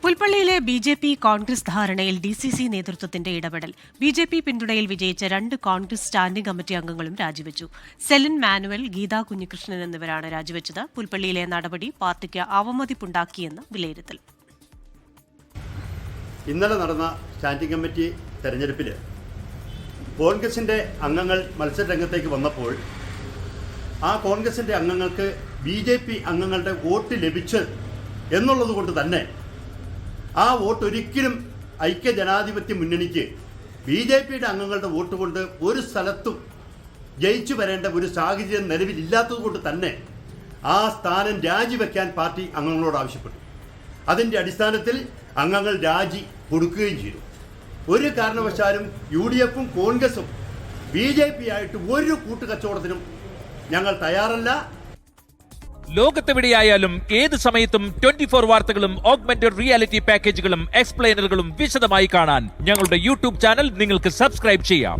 പുൽപ്പള്ളിയിലെ BJP. Congress ധാരണയിൽ DCC നേതൃത്വത്തിന്റെ ഇടപെടൽ. ബി.ജെ.പി. പിന്തുണയിൽ വിജയിച്ച 2 കോൺഗ്രസ് സ്റ്റാൻഡിംഗ് കമ്മിറ്റി അംഗങ്ങളും രാജിവെച്ചു. സെലിൻ മാനുവൽ, ഗീതാ കുഞ്ഞികൃഷ്ണൻ എന്നിവരാണ് രാജിവെച്ചത്. പുൽപ്പള്ളിയിലെ നടപടി പാർട്ടിക്ക് അവമതിപ്പുണ്ടാക്കിയെന്ന് വിലയിരുത്തൽ. ഇന്നലെ നടന്ന സ്റ്റാൻഡിംഗ് കമ്മിറ്റി തെരഞ്ഞെടുപ്പിൽ കോൺഗ്രസിന്റെ അംഗങ്ങൾ മത്സരരംഗത്തേക്ക് വന്നപ്പോൾ ആ കോൺഗ്രസിന്റെ അംഗങ്ങൾക്ക് ബി.ജെ.പി. അംഗങ്ങളുടെ വോട്ട് ലഭിച്ചു എന്നുള്ളത് കൊണ്ട് തന്നെ ആ വോട്ട് ഒരിക്കലും ഐക്യജനാധിപത്യ മുന്നണിക്ക് ബി.ജെ.പിയുടെ അംഗങ്ങളുടെ വോട്ട് കൊണ്ട് ഒരു സ്ഥലത്തും ജയിച്ചു വരേണ്ട ഒരു സാഹചര്യം നിലവിലില്ലാത്തത് കൊണ്ട് തന്നെ ആ സ്ഥാനം രാജിവെക്കാൻ പാർട്ടി അംഗങ്ങളോട് ആവശ്യപ്പെട്ടു. അതിൻ്റെ അടിസ്ഥാനത്തിൽ അംഗങ്ങൾ രാജി കൊടുക്കുകയും ചെയ്തു. ഒരു കാരണവശാലും UDFും കോൺഗ്രസും ബി.ജെ.പി. ആയിട്ട് ഒരു കൂട്ടുകച്ചവടത്തിനും ഞങ്ങൾ തയ്യാറല്ല. ലോകത്തെവിടെയായാലും ഏത് സമയത്തും 24 വാർത്തകളും ഓഗ്മെന്റഡ് റിയാലിറ്റി പാക്കേജുകളും എക്സ്പ്ലെയിനറുകളും വിശദമായി കാണാൻ ഞങ്ങളുടെ YouTube ചാനൽ നിങ്ങൾക്ക് സബ്സ്ക്രൈബ് ചെയ്യാം.